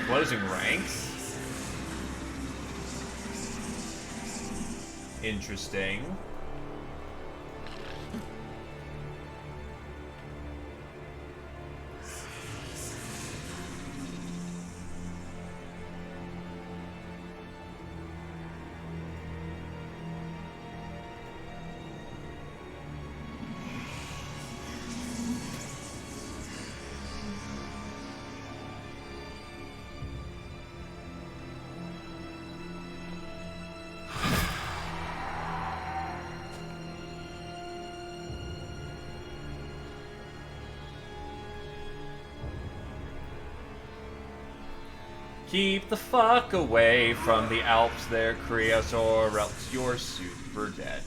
Closing ranks. Interesting. Keep the fuck away from the Alps there, Krios, or else you're super dead.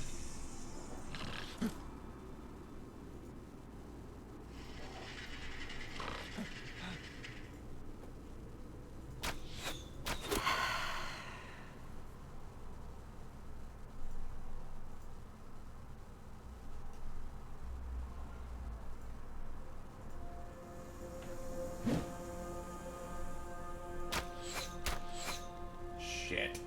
Shit.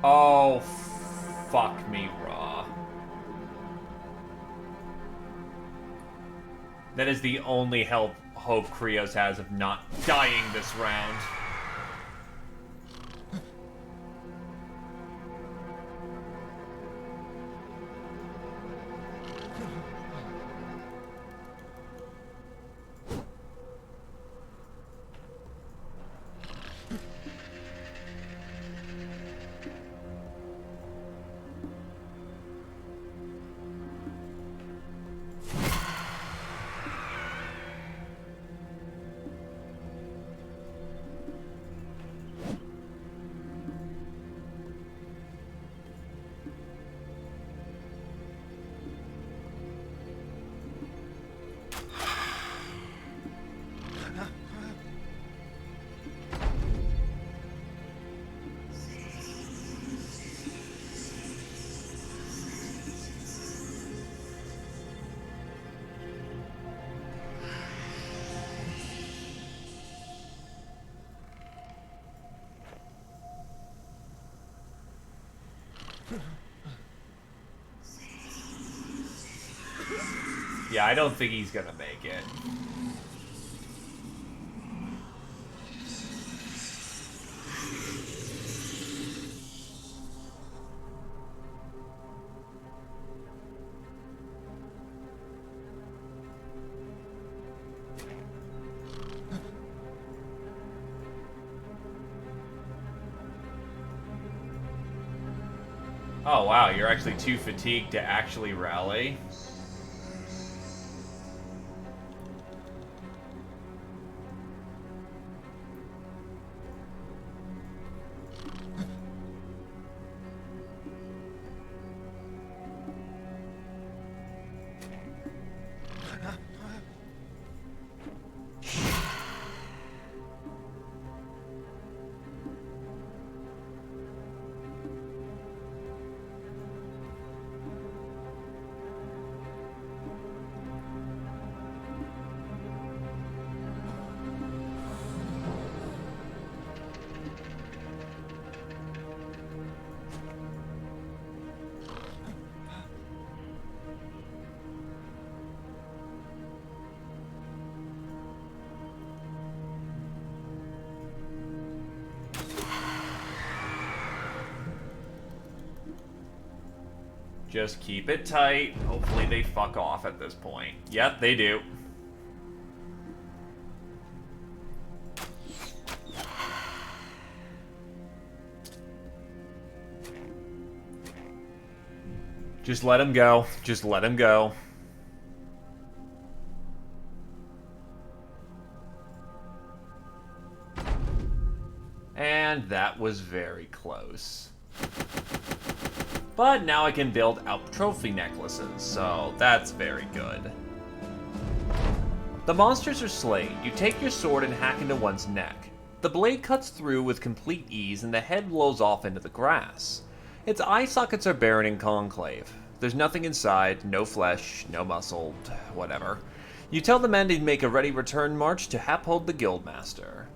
Oh, fuck me raw. That is the only hope Krios has of not dying this round. Yeah, I don't think he's gonna make it. Oh wow, you're actually too fatigued to actually rally. Just keep it tight. Hopefully they fuck off at this point. Yep, they do. Just let him go. Just let him go. And that was very close. But now I can build Alp trophy necklaces, so that's very good. The monsters are slain. You take your sword and hack into one's neck. The blade cuts through with complete ease and the head rolls off into the grass. Its eye sockets are barren in concave. There's nothing inside, no flesh, no muscle, whatever. You tell the men to make a ready return march to uphold the guildmaster.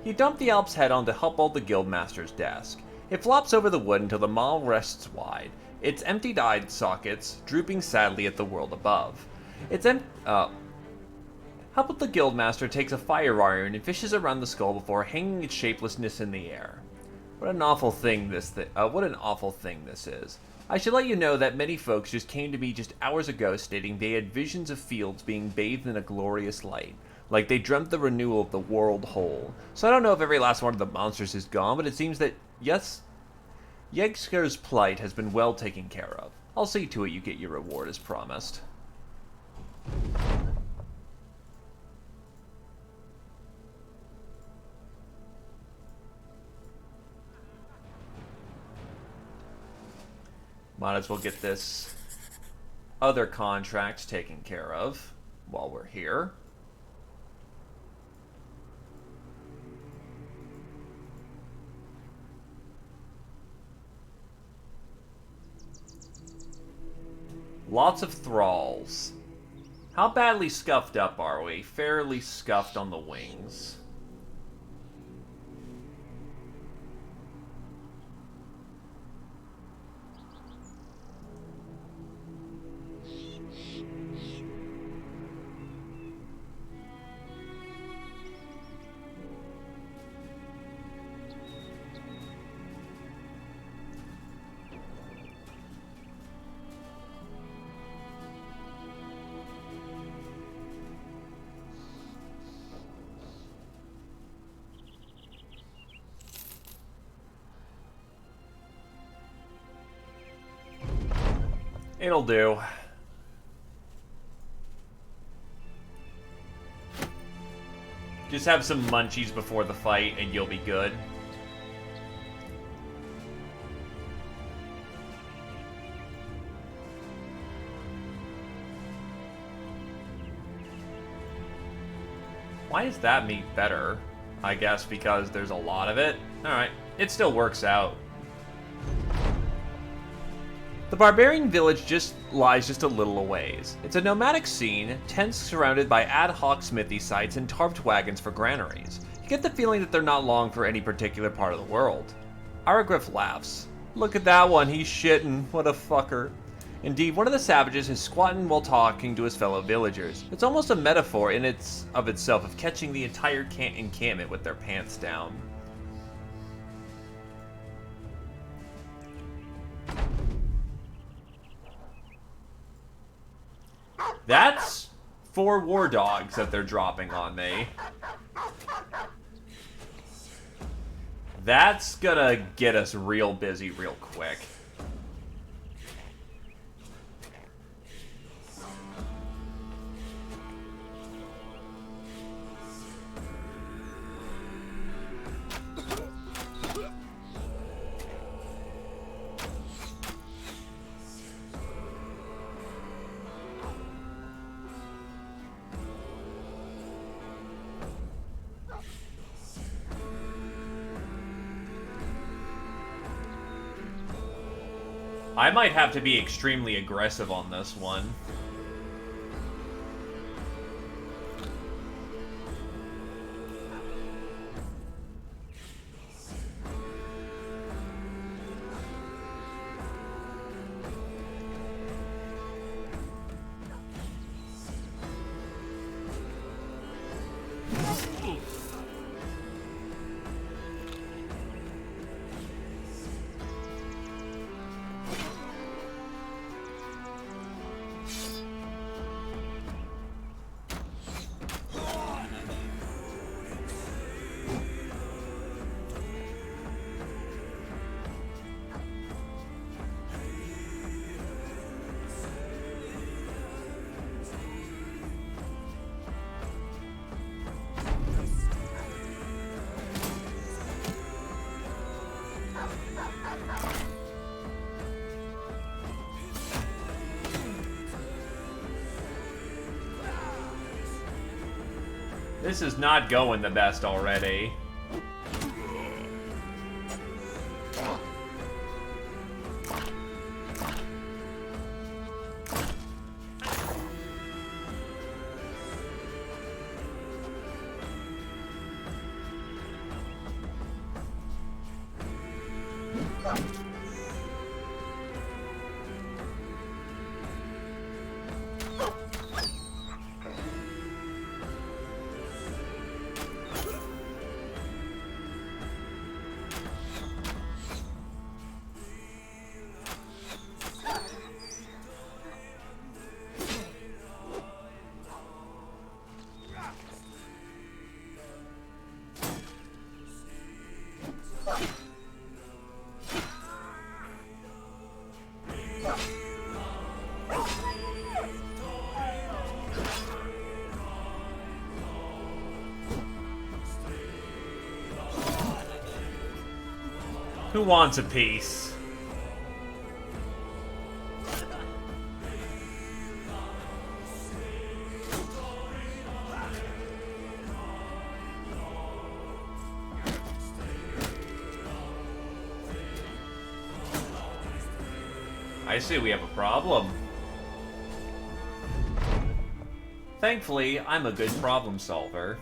You dump the Alp's head onto Huppold the Guildmaster's desk. It flops over the wood until the maul rests wide, its emptied eye sockets drooping sadly at the world above. Huppold the Guildmaster takes a fire iron and fishes around the skull before hanging its shapelessness in the air. What an awful thing this is. I should let you know that many folks just came to me just hours ago stating they had visions of fields being bathed in a glorious light. Like they dreamt the renewal of the world whole. So I don't know if every last one of the monsters is gone, but it seems that, yes, Yegsker's plight has been well taken care of. I'll see to it you get your reward as promised. Might as well get this other contract taken care of while we're here. Lots of thralls. How badly scuffed up are we? Fairly scuffed on the wings. It'll do. Just have some munchies before the fight and you'll be good. Why is that meat better? I guess because there's a lot of it. Alright, it still works out. The barbarian village lies just a little a ways. It's a nomadic scene, tents surrounded by ad hoc smithy sites and tarped wagons for granaries. You get the feeling that they're not long for any particular part of the world. Aragriff laughs. Look at that one, he's shitting. What a fucker. Indeed, one of the savages is squatting while talking to his fellow villagers. It's almost a metaphor in itself of catching the entire encampment with their pants down. That's 4 war dogs that they're dropping on me. That's gonna get us real busy real quick. I might have to be extremely aggressive on this one. This is not going the best already. Who wants a piece? I see we have a problem. Thankfully, I'm a good problem solver.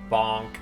Bonk.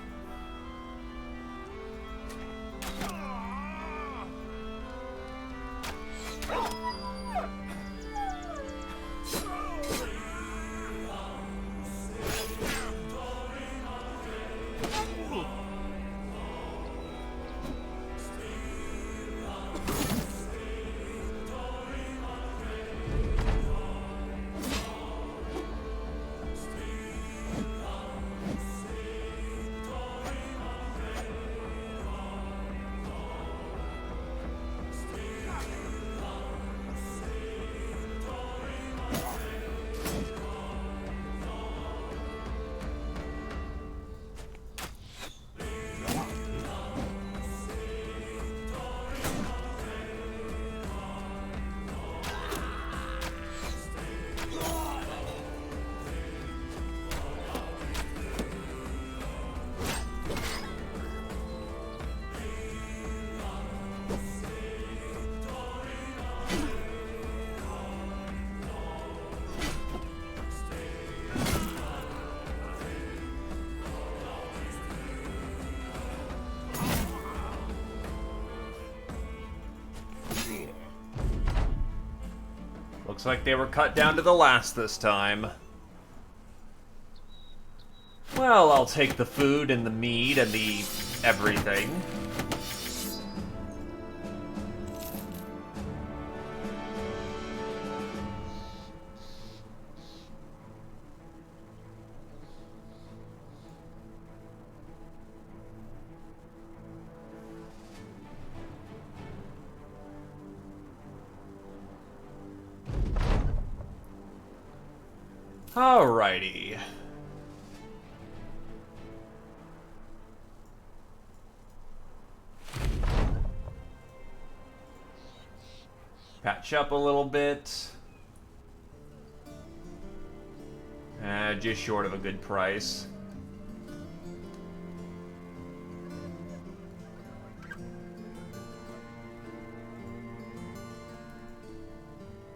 Looks like they were cut down to the last this time. Well, I'll take the food and the meat and the everything. Alrighty. Patch up a little bit. Just short of a good price.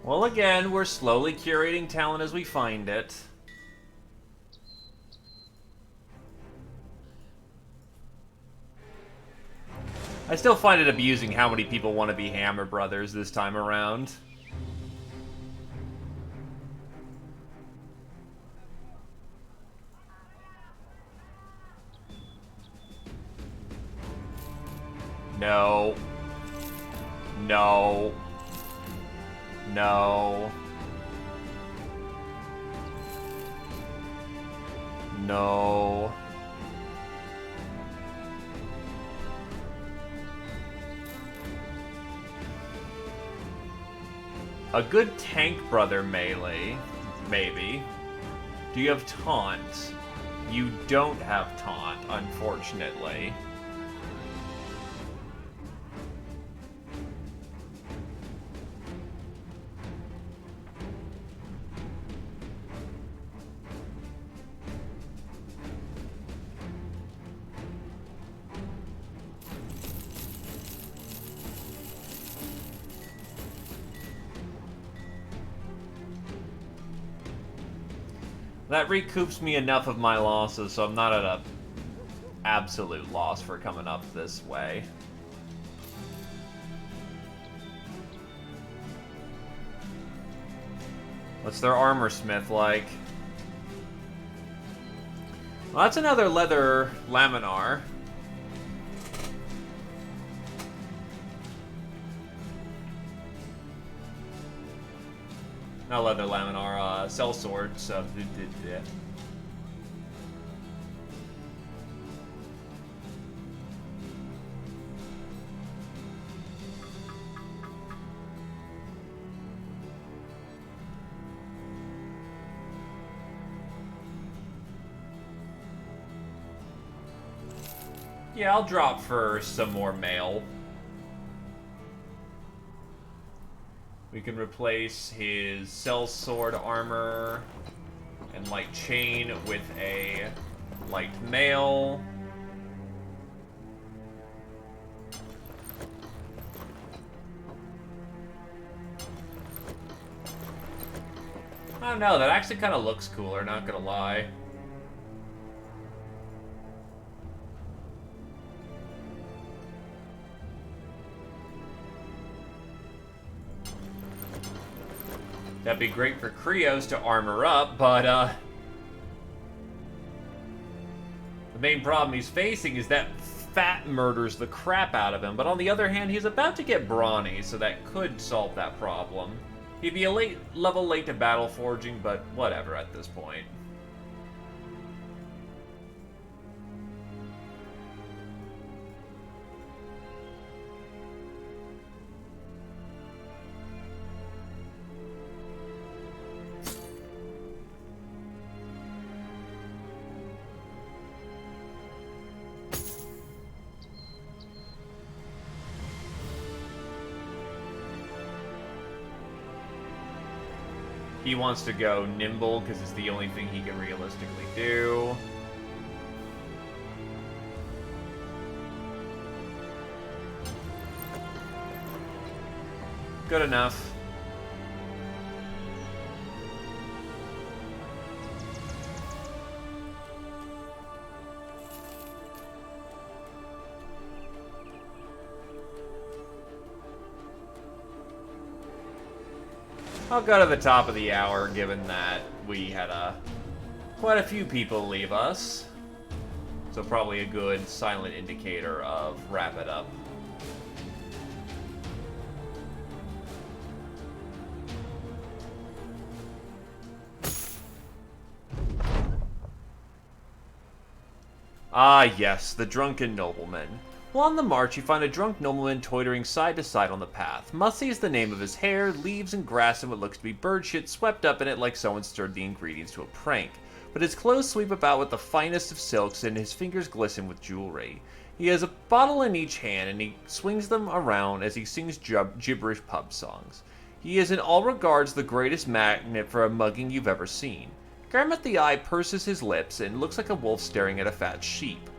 Well, again, we're slowly curating talent as we find it. I still find it amusing how many people want to be Hammer Brothers this time around. No. No. No. No. A good tank brother melee, maybe. Do you have taunt? You don't have taunt, unfortunately. That recoups me enough of my losses, so I'm not at a absolute loss for coming up this way. What's their armor smith like? Well, that's another leather laminar. Not leather laminar, sellsword, so... Yeah, I'll drop for some more mail. We can replace his sellsword armor and light chain with a light mail. I don't know, that actually kind of looks cooler, not gonna lie. That'd be great for Krios to armor up, but, the main problem he's facing is that fat murders the crap out of him. But on the other hand, he's about to get brawny, so that could solve that problem. He'd be a level late to battle forging, but whatever at this point. He wants to go nimble because it's the only thing he can realistically do. Good enough. I'll go to the top of the hour, given that we had quite a few people leave us. So probably a good silent indicator of wrap it up. Ah yes, the drunken nobleman. While on the march, you find a drunk nobleman toitering side to side on the path. Mussy is the name of his hair, leaves and grass and what looks to be bird shit swept up in it like someone stirred the ingredients to a prank. But his clothes sweep about with the finest of silks and his fingers glisten with jewelry. He has a bottle in each hand and he swings them around as he sings gibberish pub songs. He is in all regards the greatest magnet for a mugging you've ever seen. Garmet the Eye purses his lips and looks like a wolf staring at a fat sheep.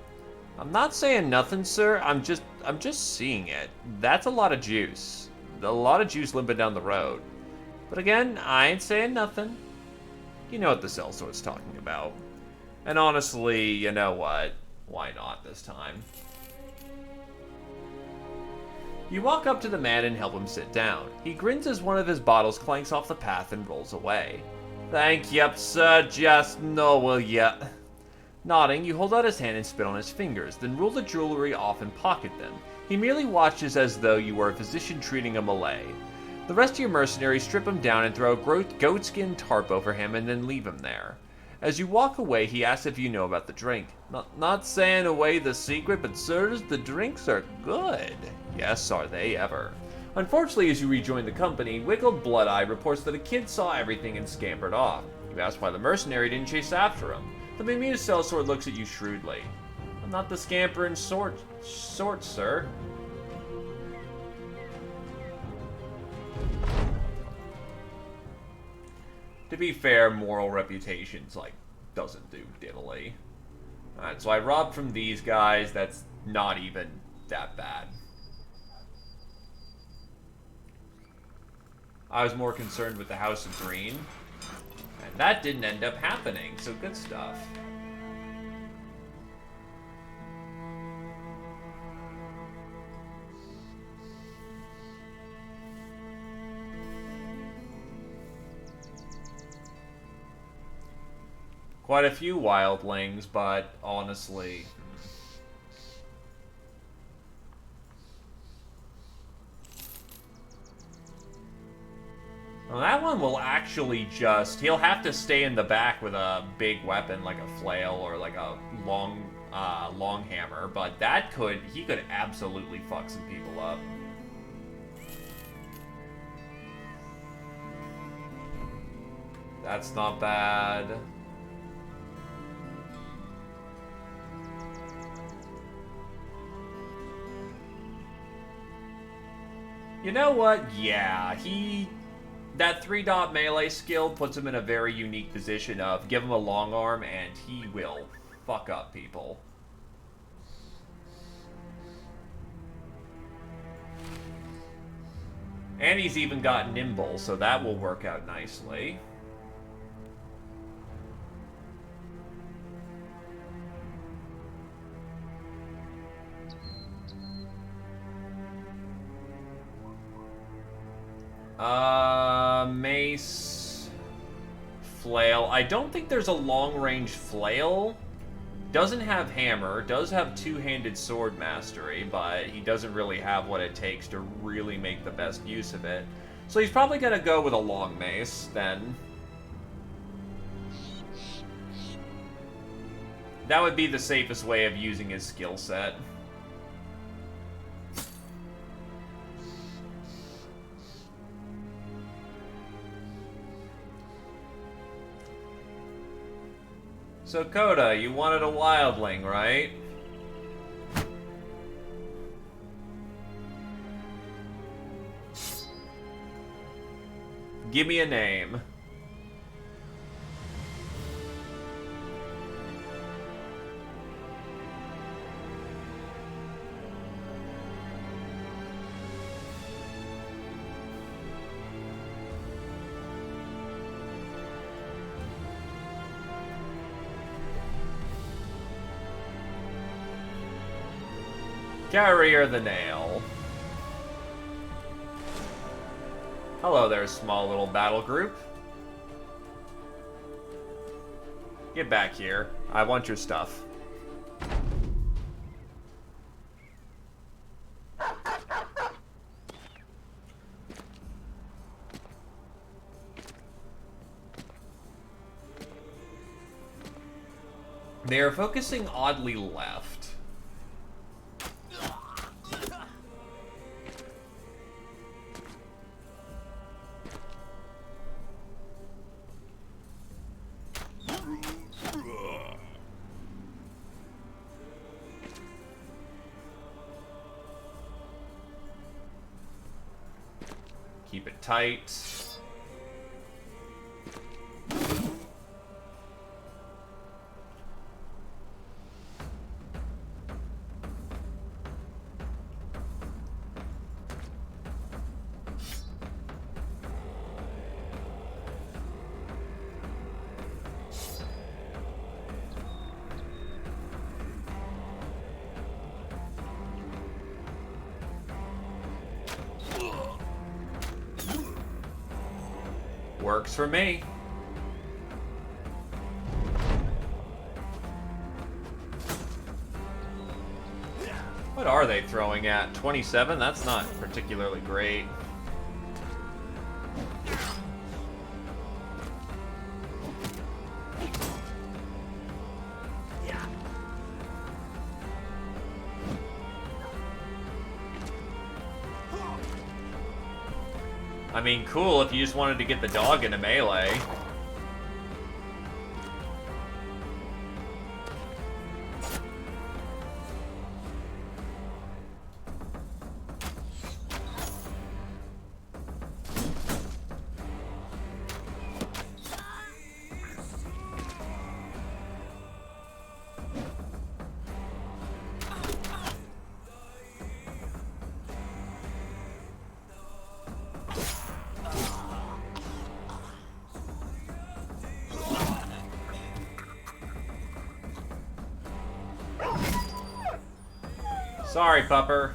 I'm not saying nothing, sir. I'm just seeing it. That's a lot of juice. A lot of juice limping down the road. But again, I ain't saying nothing. You know what the sellsword's talking about. And honestly, you know what? Why not this time? You walk up to the man and help him sit down. He grins as one of his bottles clanks off the path and rolls away. Thank you, sir. Just no, will ya? Nodding, you hold out his hand and spit on his fingers, then roll the jewelry off and pocket them. He merely watches as though you were a physician treating a Malay. The rest of your mercenaries strip him down and throw a goatskin tarp over him and then leave him there. As you walk away, he asks if you know about the drink. Not saying away the secret, but sirs, the drinks are good. Yes, are they ever. Unfortunately, as you rejoin the company, Wiggled Blood-Eye reports that a kid saw everything and scampered off. You ask why the mercenary didn't chase after him. The bemused sellsword looks at you shrewdly. I'm not the scamper in sort, sir. To be fair, moral reputations, doesn't do diddly. Alright, so I robbed from these guys. That's not even that bad. I was more concerned with the House of Green. And that didn't end up happening, so good stuff. Quite a few wildlings, but honestly... Well, that one will actually just... He'll have to stay in the back with a big weapon like a flail or like a long hammer, but he could absolutely fuck some people up. That's not bad. You know what? Yeah, that 3-dot melee skill puts him in a very unique position of give him a long arm and he will fuck up people. And he's even got nimble, so that will work out nicely. Mace, flail. I don't think there's a long-range flail. Doesn't have hammer, does have two-handed sword mastery, but he doesn't really have what it takes to really make the best use of it. So he's probably gonna go with a long mace, then. That would be the safest way of using his skill set. So, Coda, you wanted a wildling, right? Give me a name. Carrier the Nail. Hello there, small little battle group. Get back here. I want your stuff. They are focusing oddly left. Keep it tight. Works for me. What are they throwing at? 27? That's not particularly great. I mean, cool if you just wanted to get the dog into melee. Sorry, pupper.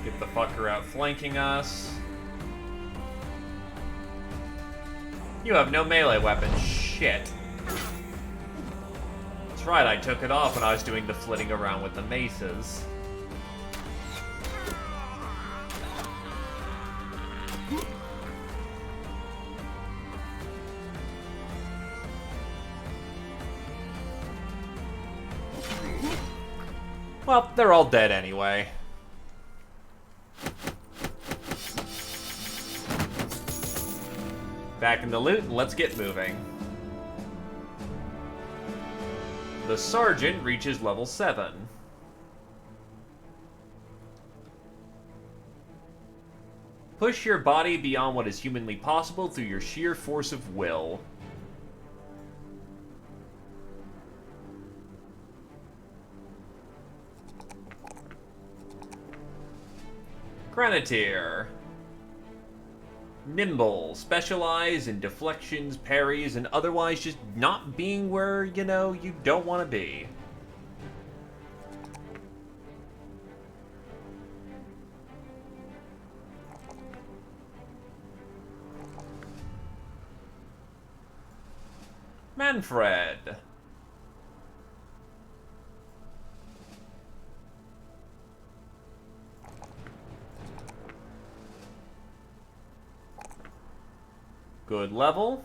Get the fucker out flanking us. You have no melee weapon. Shit. That's right, I took it off when I was doing the flitting around with the maces. Well, they're all dead anyway. Back in the loot, let's get moving. The Sergeant reaches level 7. Push your body beyond what is humanly possible through your sheer force of will. Grenadier. Nimble, specialize in deflections, parries, and otherwise just not being where, you know, you don't want to be. Manfred. Good level.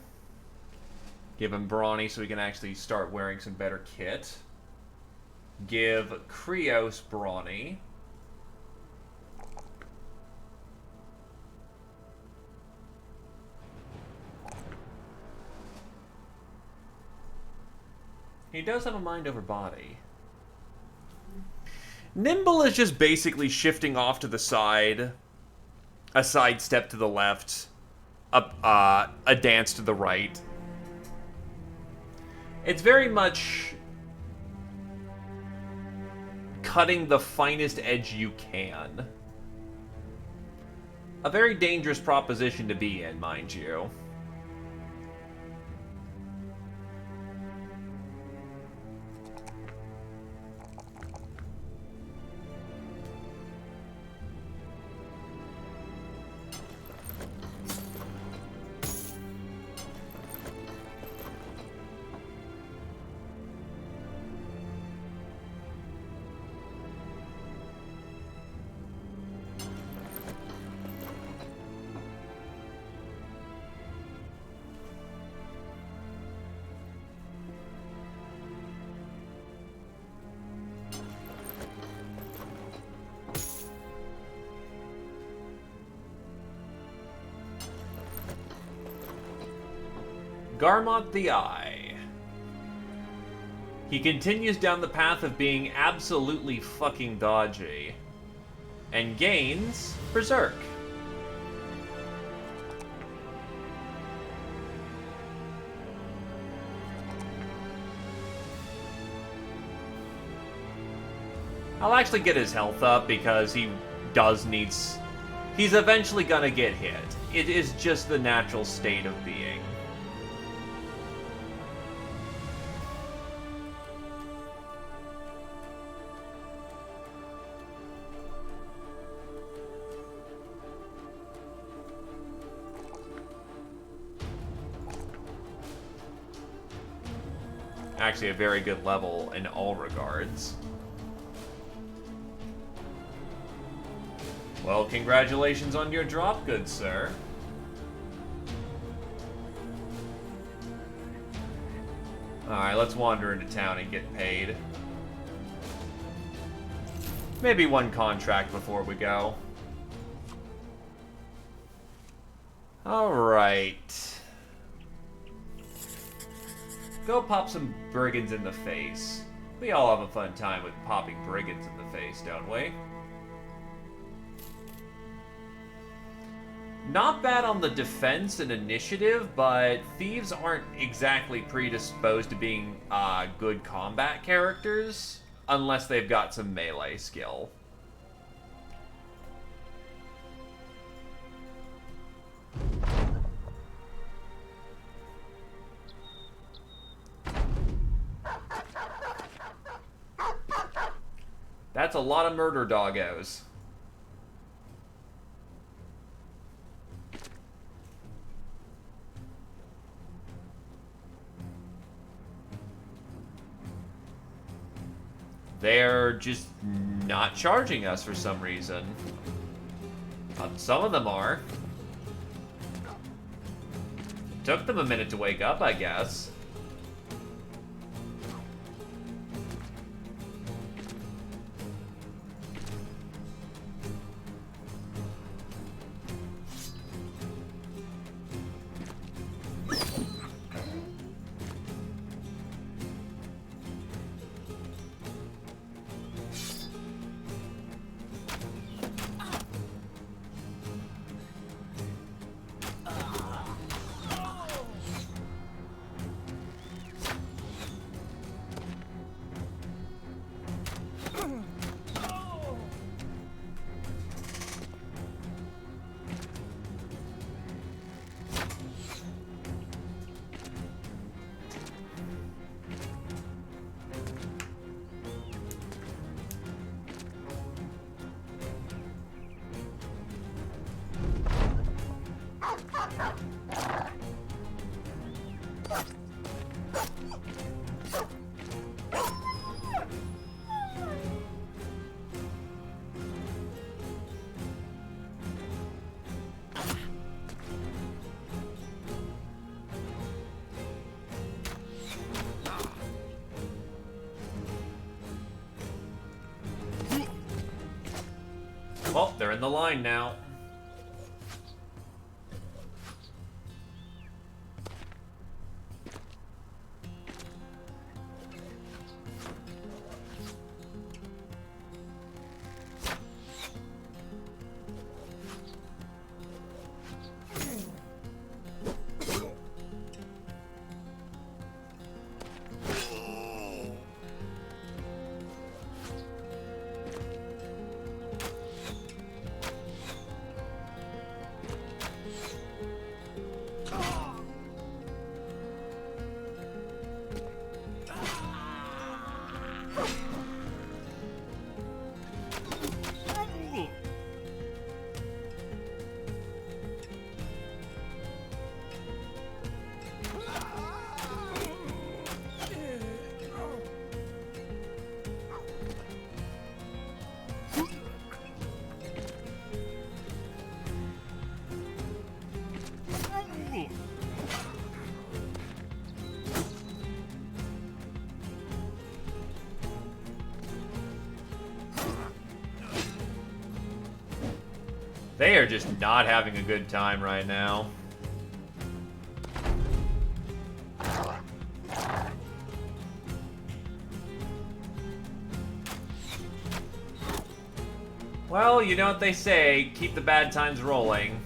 Give him Brawny so he can actually start wearing some better kit. Give Krios Brawny. He does have a mind over body. Nimble is just basically shifting off to the side. A side step to the left. A dance to the right. It's very much cutting the finest edge you can. A very dangerous proposition to be in, mind you. Garmont the Eye. He continues down the path of being absolutely fucking dodgy. And gains Berserk. I'll actually get his health up because he does need... He's eventually gonna get hit. It is just the natural state of being. Actually, a very good level in all regards. Well, congratulations on your drop, good sir. Alright, let's wander into town and get paid. Maybe one contract before we go. Alright. Go pop some brigands in the face. We all have a fun time with popping brigands in the face, don't we? Not bad on the defense and initiative, but thieves aren't exactly predisposed to being good combat characters, unless they've got some melee skill. That's a lot of murder doggos. They're just not charging us for some reason. Some of them are. Took them a minute to wake up, I guess. Well, they're in the line now. They are just not having a good time right now. Well, you know what they say, keep the bad times rolling.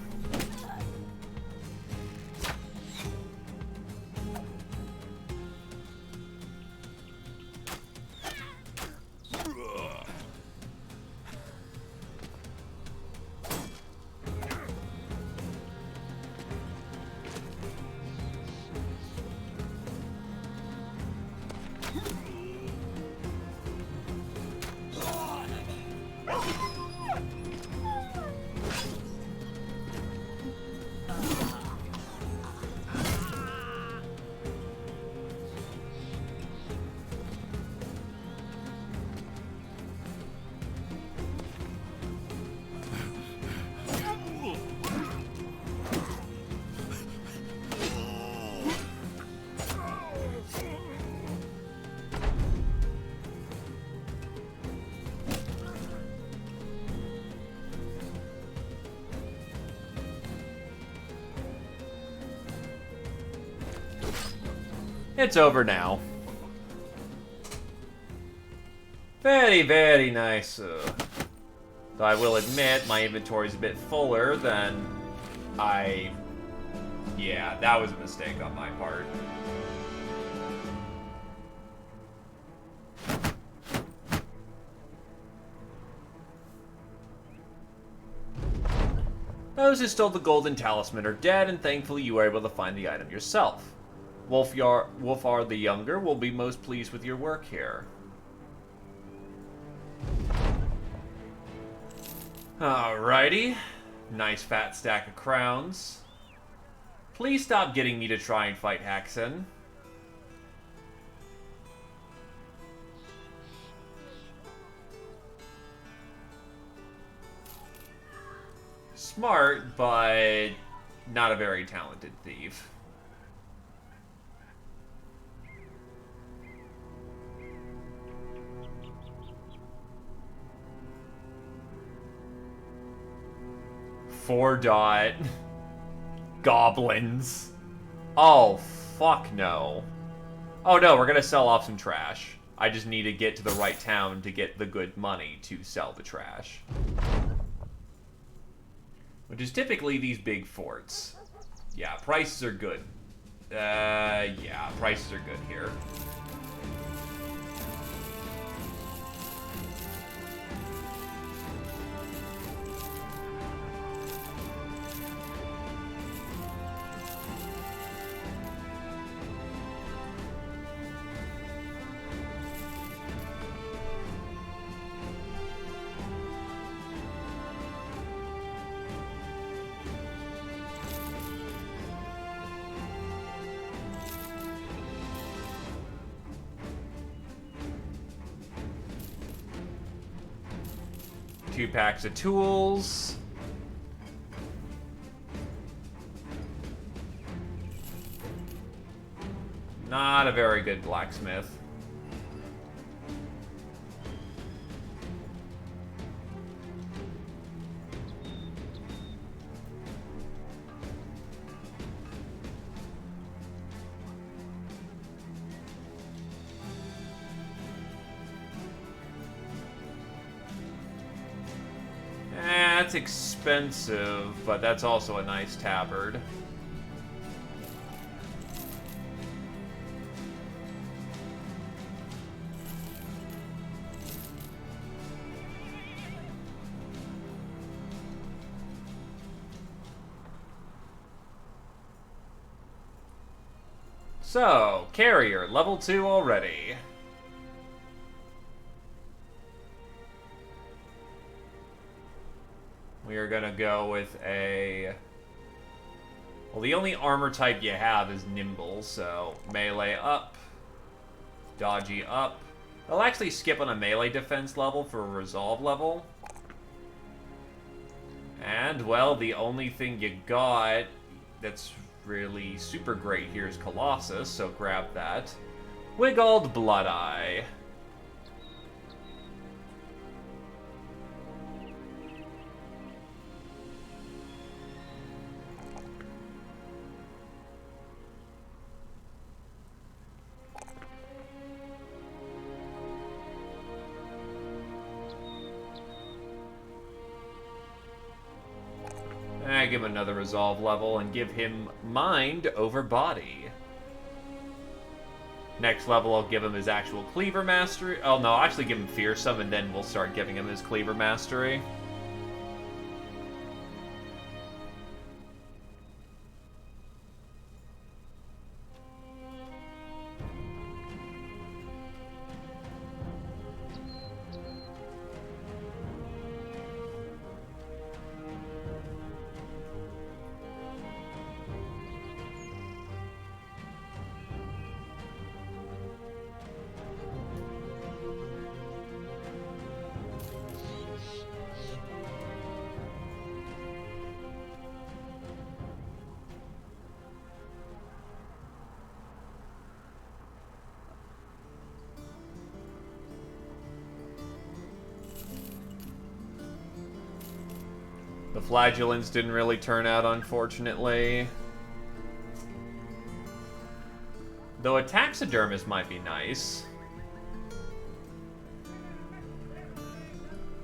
It's over now. Very, very nice. Though I will admit, my inventory is a bit fuller than Yeah, that was a mistake on my part. Those who stole the golden talisman are dead, and thankfully you were able to find the item yourself. Wolfar the Younger will be most pleased with your work here. Alrighty. Nice fat stack of crowns. Please stop getting me to try and fight Haxon. Smart, but not a very talented thief. Four dot goblins. Oh, fuck no. Oh no, we're gonna sell off some trash. I just need to get to the right town to get the good money to sell the trash. Which is typically these big forts. Yeah, prices are good. Yeah, prices are good here. Two packs of tools. Not a very good blacksmith. That's expensive, but that's also a nice tabard. So, carrier, level 2 already. We are gonna go with a... Well, the only armor type you have is nimble, so melee up, dodgy up. I'll actually skip on a melee defense level for a resolve level. And, well, the only thing you got that's really super great here is Colossus, so grab that. Wiggled Blood Eye. snag him another resolve level and give him mind over body. Next level, I'll give him his actual cleaver mastery. Oh no, I'll actually give him fearsome, and then we'll start giving him his cleaver mastery. The flagellants didn't really turn out, unfortunately. Though a taxidermist might be nice.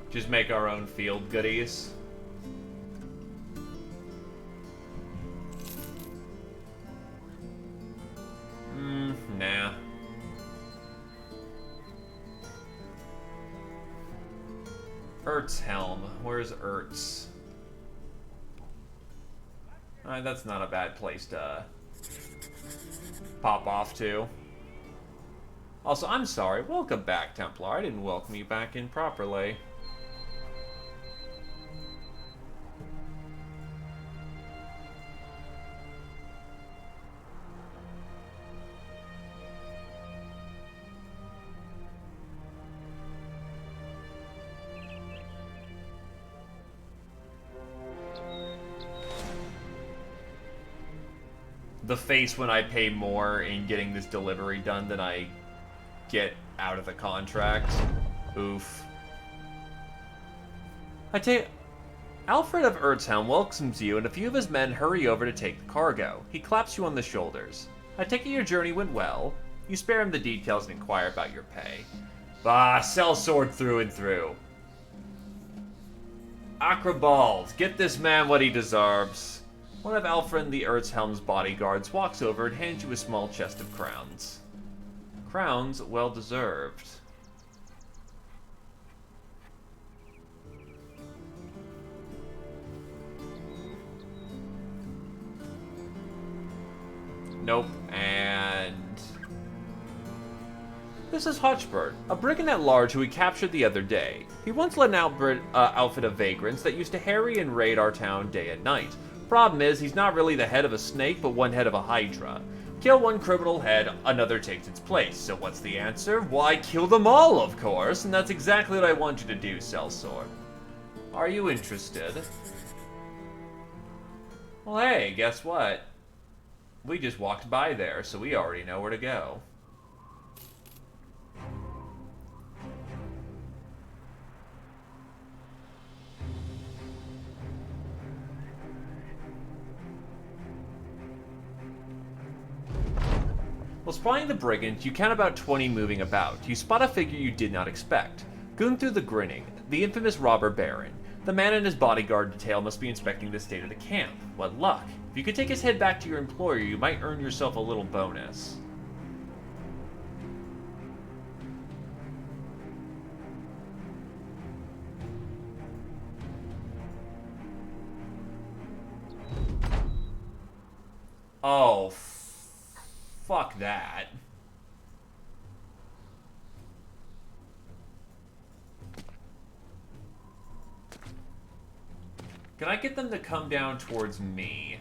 Just make our own field goodies. Nah. Ertz Helm. Where's Ertz? Alright, that's not a bad place to pop off to. Also, I'm sorry. Welcome back, Templar. I didn't welcome you back in properly. The face when I pay more in getting this delivery done than I get out of the contract. Oof. Alfred of Ertzhelm welcomes you, and a few of his men hurry over to take the cargo. He claps you on the shoulders. I take it your journey went well. You spare him the details and inquire about your pay. Bah, sellsword through and through. Acrobald, get this man what he deserves. One of Alfred the Ertzhelm's bodyguards walks over and hands you a small chest of crowns. Crowns well deserved. Nope, and... This is Hotchbird, a brigand at large who we captured the other day. He once led an outfit of vagrants that used to harry and raid our town day and night. Problem is, he's not really the head of a snake, but one head of a hydra. Kill one criminal head, another takes its place. So what's the answer? Why, kill them all, of course, and that's exactly what I want you to do, Sellsword. Are you interested? Well, hey, guess what? We just walked by there, so we already know where to go. While spying the brigands, you count about 20 moving about. You spot a figure you did not expect. Gunther the Grinning, the infamous robber baron. The man and his bodyguard detail must be inspecting the state of the camp. What luck. If you could take his head back to your employer, you might earn yourself a little bonus. Oh, fuck that. Can I get them to come down towards me?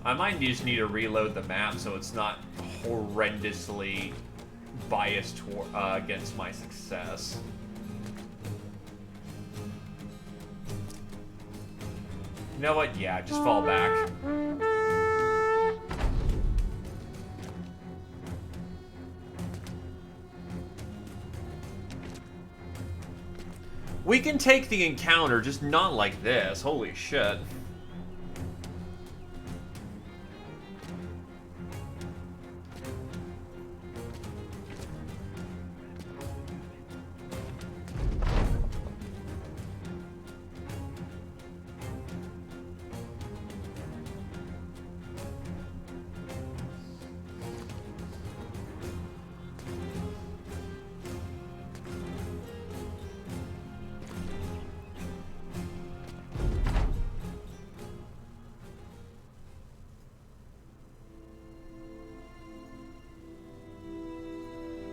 I might just need to reload the map so it's not horrendously biased against my success. You know what? Yeah, just fall back. We can take the encounter, just not like this. Holy shit.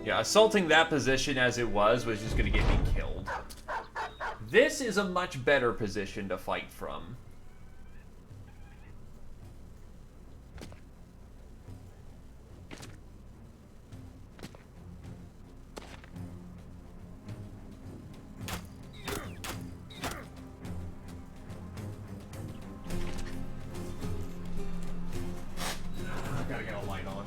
Yeah, assaulting that position as it was just going to get me killed. This is a much better position to fight from. Gotta get a light on.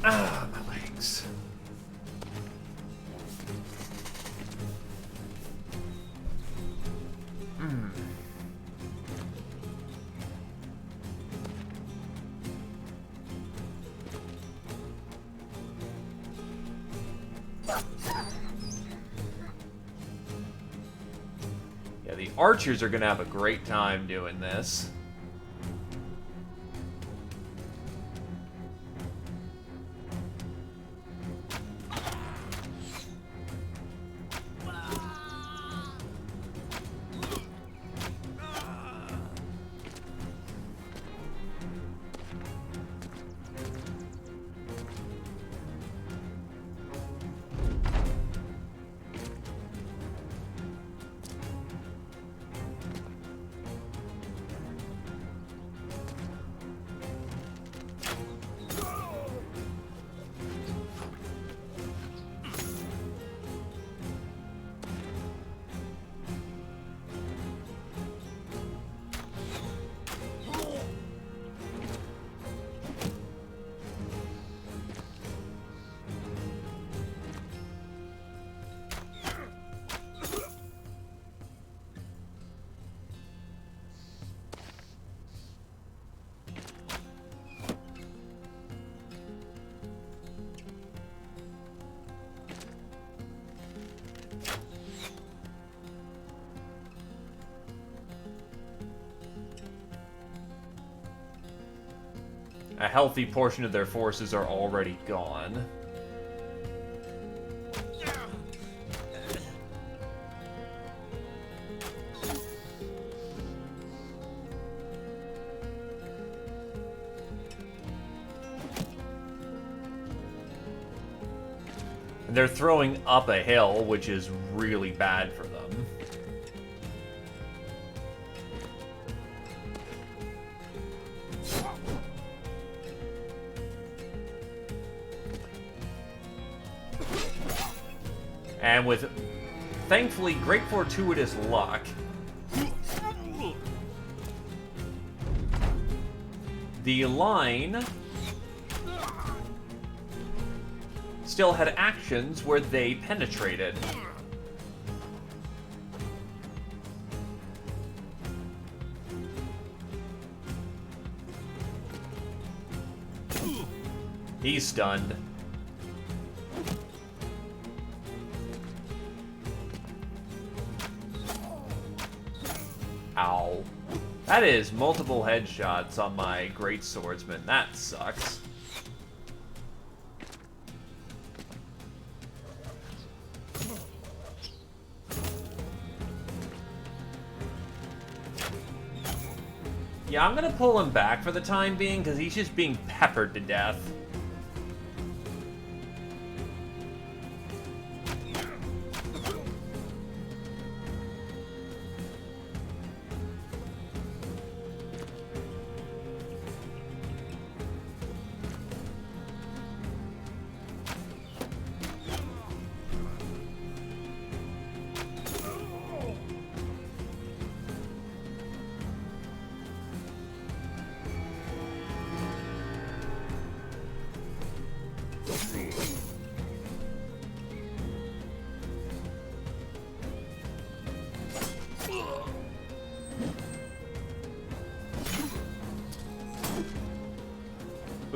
Ah, my legs. Yeah, the archers are gonna have a great time doing this. A healthy portion of their forces are already gone. And they're throwing up a hill, which is really bad for them. And with, thankfully, great fortuitous luck, the line still had actions where they penetrated. He's stunned. Ow. That is multiple headshots on my great swordsman. That sucks. Yeah, I'm gonna pull him back for the time being, because he's just being peppered to death.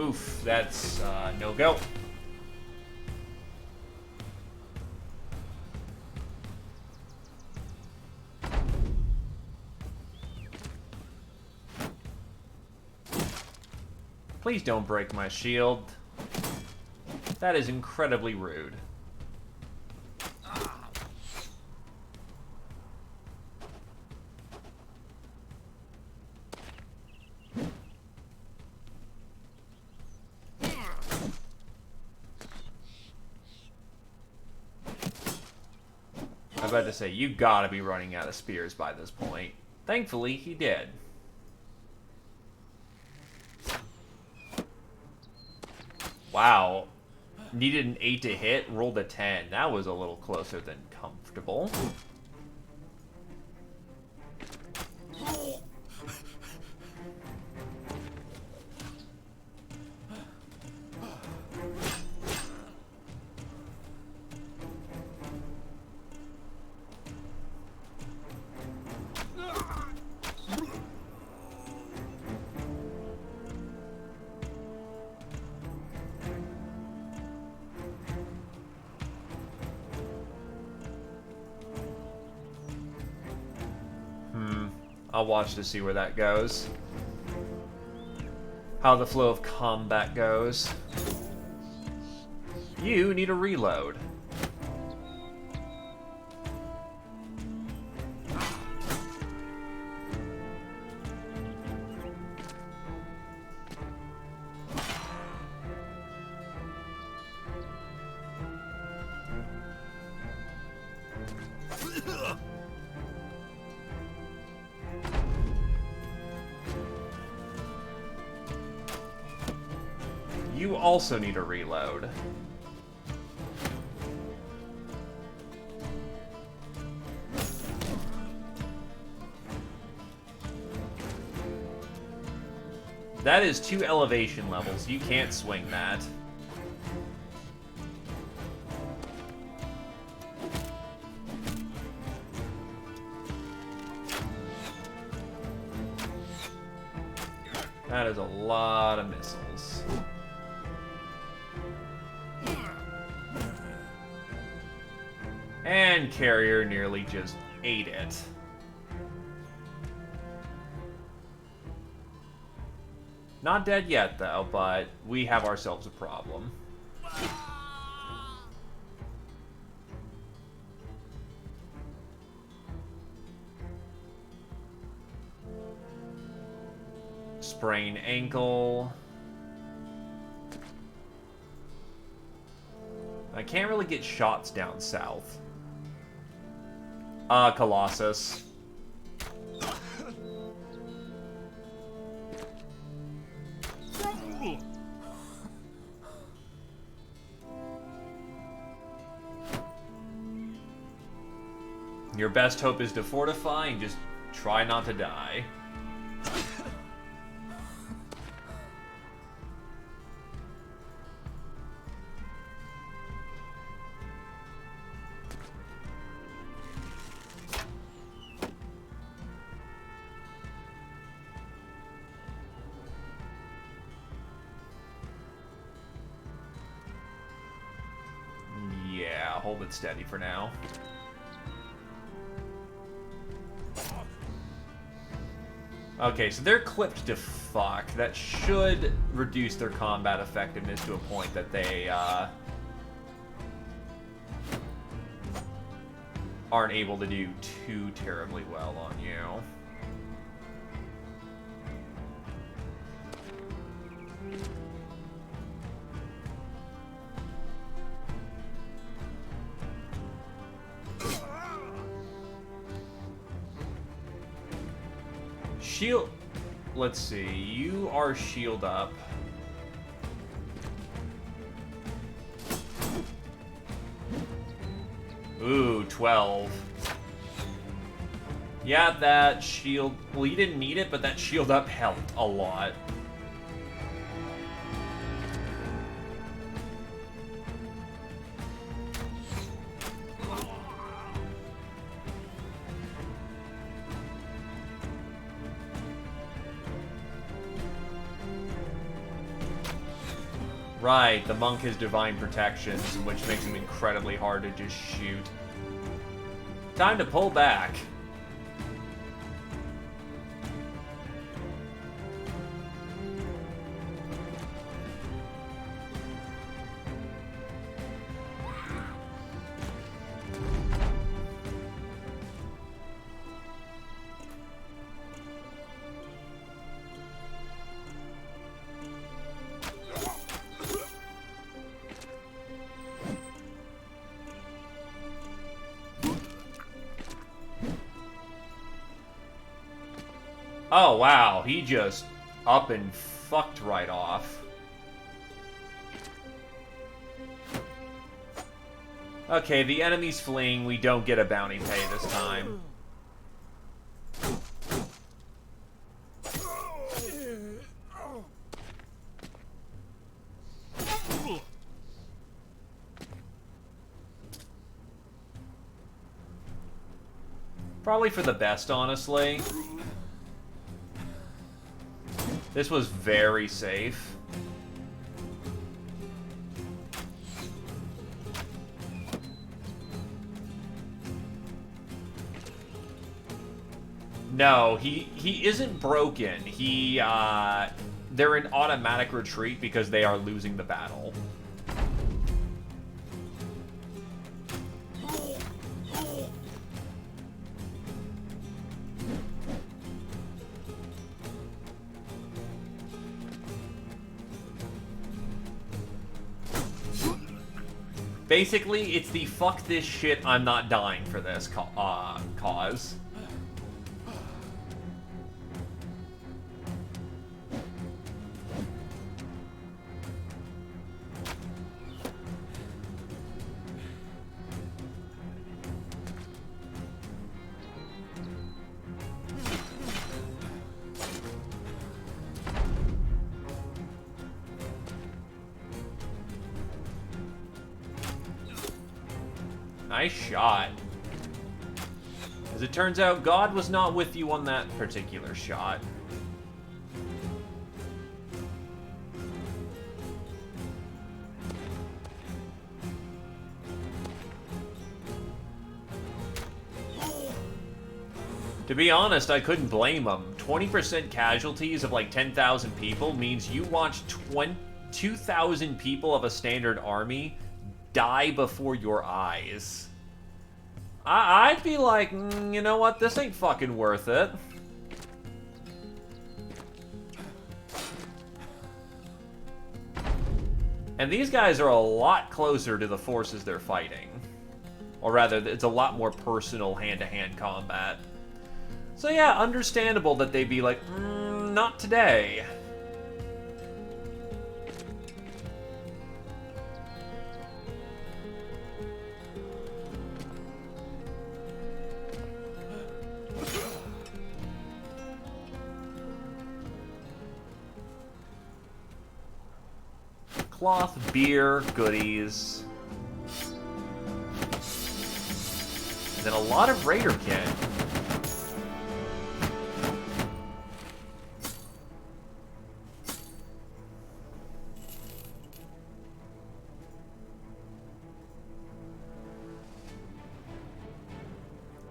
Oof, that's no go. Please don't break my shield. That is incredibly rude. I was about to say, you gotta be running out of spears by this point. Thankfully, he did. Wow. Needed an 8 to hit, rolled a 10. That was a little closer than comfortable. I'll watch to see where that goes. How the flow of combat goes. You need a reload. You also need a reload. That is 2 elevation levels. You can't swing that. That is a lot of missiles. And Carrier nearly just ate it. Not dead yet, though, but we have ourselves a problem. Sprain ankle. I can't really get shots down south. Colossus. Your best hope is to fortify and just try not to die. Yeah, hold it steady for now. Okay, so they're clipped to fuck. That should reduce their combat effectiveness to a point that they, aren't able to do too terribly well on you. Shield. Let's see. You are shield up. Ooh, 12. Yeah, that shield... Well, you didn't need it, but that shield up helped a lot. Right, the monk has divine protections, which makes him incredibly hard to just shoot. Time to pull back. Oh, wow. He just up and fucked right off. Okay, the enemy's fleeing. We don't get a bounty pay this time. Probably for the best, honestly. This was very safe. No, he isn't broken. They're in automatic retreat because they are losing the battle. Basically, it's the fuck this shit, I'm not dying for this cause. Nice shot. As it turns out, God was not with you on that particular shot. To be honest, I couldn't blame him. 20% casualties of like 10,000 people means you watch 2,000 people of a standard army die before your eyes. I'd be like, you know what? This ain't fucking worth it. And these guys are a lot closer to the forces they're fighting. Or rather, it's a lot more personal hand-to-hand combat. So yeah, understandable that they'd be like, not today. Cloth, beer, goodies. And then a lot of Raider kit.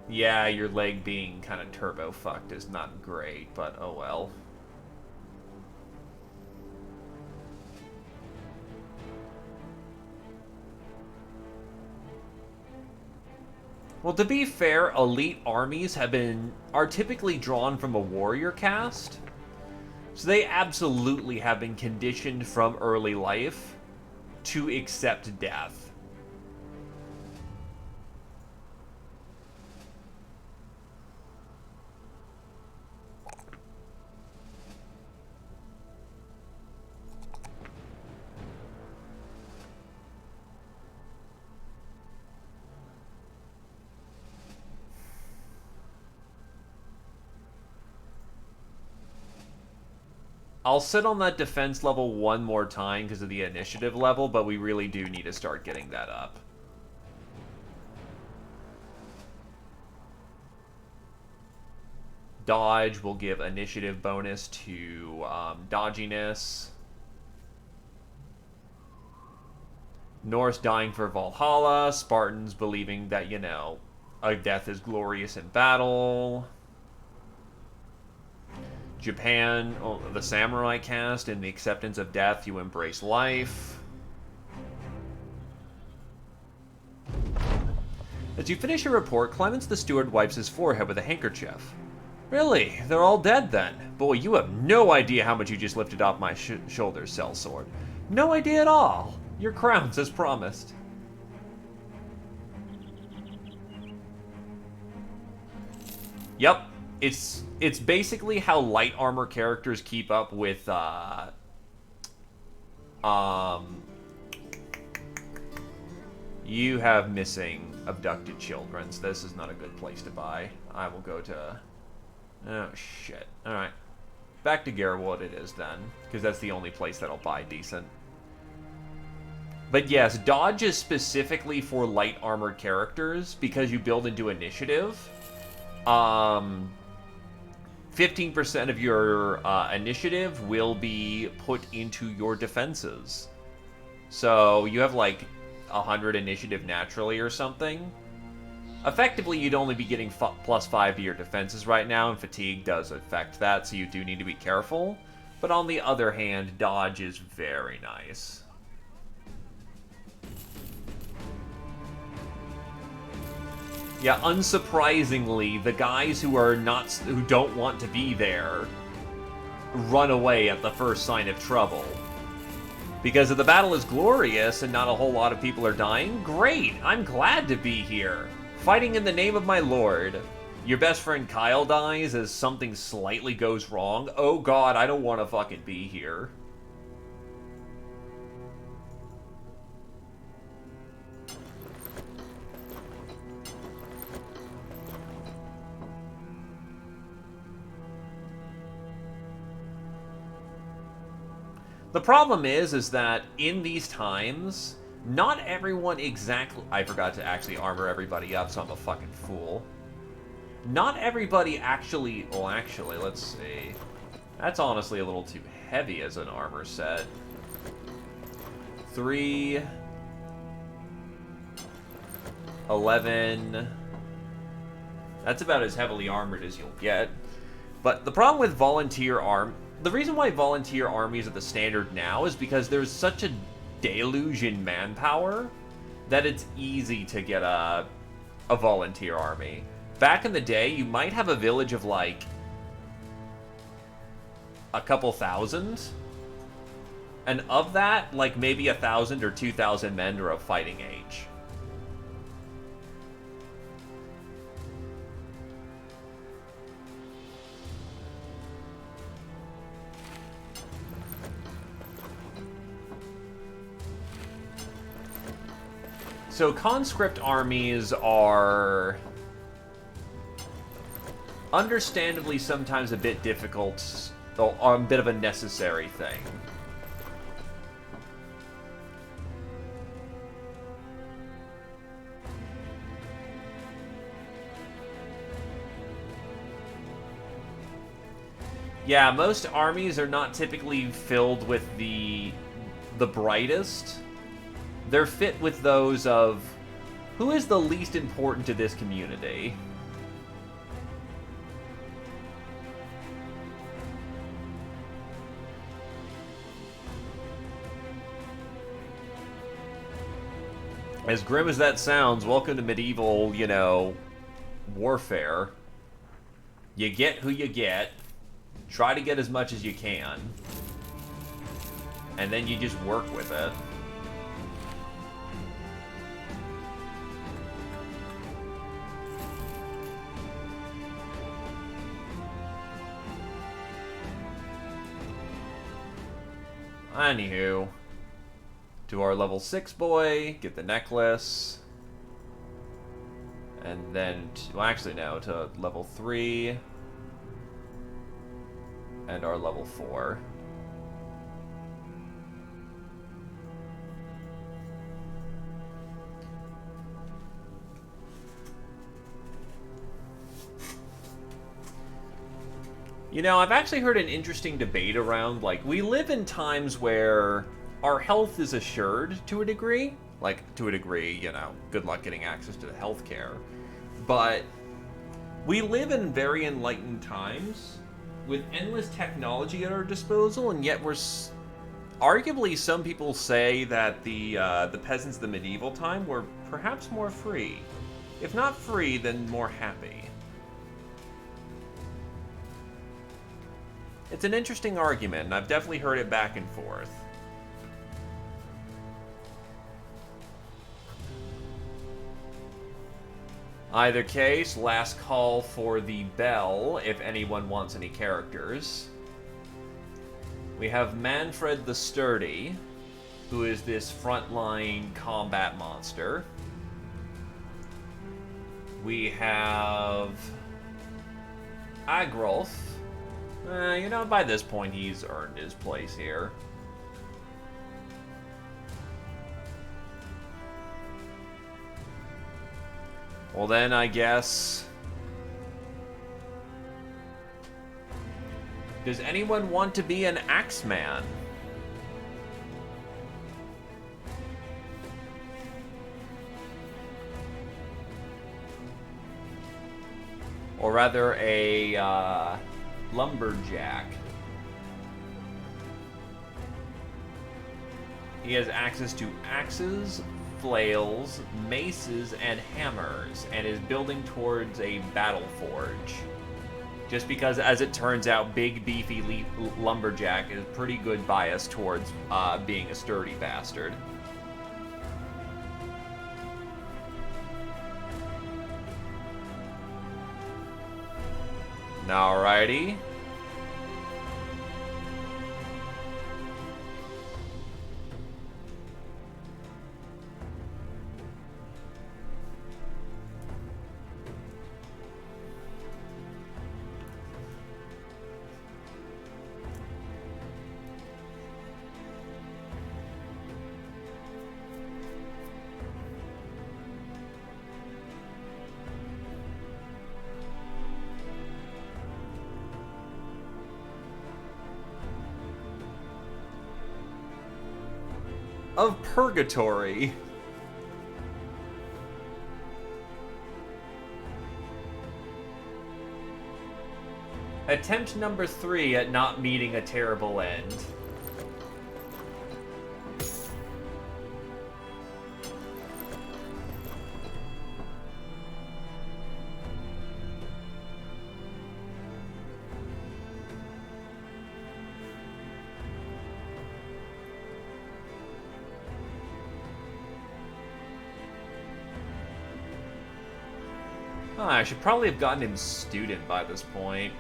Yeah, your leg being kind of turbo fucked is not great, but oh well. Well, to be fair, elite armies are typically drawn from a warrior caste. So they absolutely have been conditioned from early life to accept death. I'll sit on that defense level one more time because of the initiative level, but we really do need to start getting that up. Dodge will give initiative bonus to dodginess. Norse dying for Valhalla. Spartans believing that, you know, a death is glorious in battle. Japan, oh, the samurai caste, in the acceptance of death, you embrace life. As you finish your report, Clemens the steward wipes his forehead with a handkerchief. Really? They're all dead then? Boy, you have no idea how much you just lifted off my shoulders, sellsword. No idea at all. Your crowns as promised. Yep. It's basically how light armor characters keep up with you have missing abducted children, so this is not a good place to buy. I will go to... Oh, shit. Alright. Back to Garwood it is, then. Because that's the only place that'll buy decent. But yes, dodge is specifically for light armored characters, because you build into initiative. 15% of your initiative will be put into your defenses. So you have like 100 initiative naturally or something. Effectively, you'd only be getting +5 to your defenses right now, and fatigue does affect that, so you do need to be careful. But on the other hand, dodge is very nice. Yeah, unsurprisingly, the guys who don't want to be there run away at the first sign of trouble. Because if the battle is glorious and not a whole lot of people are dying, great, I'm glad to be here. Fighting in the name of my lord. Your best friend Kyle dies as something slightly goes wrong. Oh god, I don't want to fucking be here. The problem is that in these times, not everyone exactly... I forgot to actually armor everybody up, so I'm a fucking fool. Not everybody actually... Well, actually, let's see. That's honestly a little too heavy as an armor set. 3... 11... That's about as heavily armored as you'll get. But the problem with volunteer the reason why volunteer armies are the standard now is because there's such a deluge in manpower that it's easy to get a volunteer army. Back in the day, you might have a village of like a couple thousand, and of that, like maybe 1,000 or 2,000 men are of fighting age. So conscript armies are understandably sometimes a bit difficult, or a bit of a necessary thing. Yeah, most armies are not typically filled with the brightest. They're fit with those of who is the least important to this community. As grim as that sounds, welcome to medieval, you know, warfare. You get who you get. Try to get as much as you can. And then you just work with it. Anywho, to our level 6 boy, get the necklace, and then, well actually no, to level 3, and our level 4. You know, I've actually heard an interesting debate around, like, we live in times where our health is assured to a degree. Like, to a degree, good luck getting access to the healthcare. But we live in very enlightened times with endless technology at our disposal, and yet arguably some people say that the peasants of the medieval time were perhaps more free. If not free, then more happy. It's an interesting argument, and I've definitely heard it back and forth. Either case, last call for the bell, if anyone wants any characters. We have Manfred the Sturdy, who is this frontline combat monster. We have Agrolf. By this point, he's earned his place here. Well then, I guess... Does anyone want to be an Axeman? Or rather, a lumberjack. He has access to axes, flails, maces, and hammers, and is building towards a battle forge. Just because, as it turns out, big, beefy lumberjack is pretty good bias towards being a sturdy bastard. Alrighty. Of Purgatory. Attempt number 3 at not meeting a terrible end. I should probably have gotten him student by this point.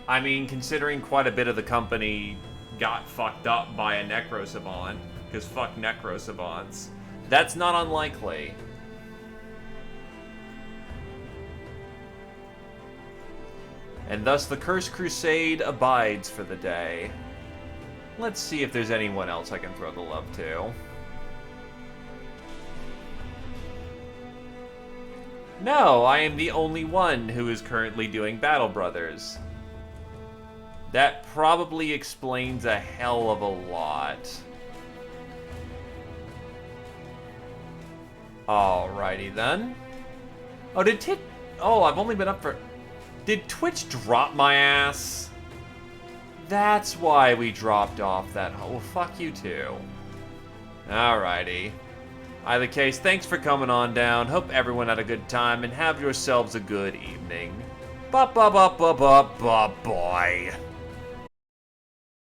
I mean, considering quite a bit of the company got fucked up by a Necro Savant, because fuck Necro Savants, that's not unlikely. And thus the Cursed Crusade abides for the day. Let's see if there's anyone else I can throw the love to. No, I am the only one who is currently doing Battle Brothers. That probably explains a hell of a lot. Alrighty then. Oh, I've only been up for... Did Twitch drop my ass? That's why we dropped off that... Oh, fuck you too. Alrighty. Either case, thanks for coming on down. Hope everyone had a good time, and have yourselves a good evening. Ba ba ba ba ba ba boy.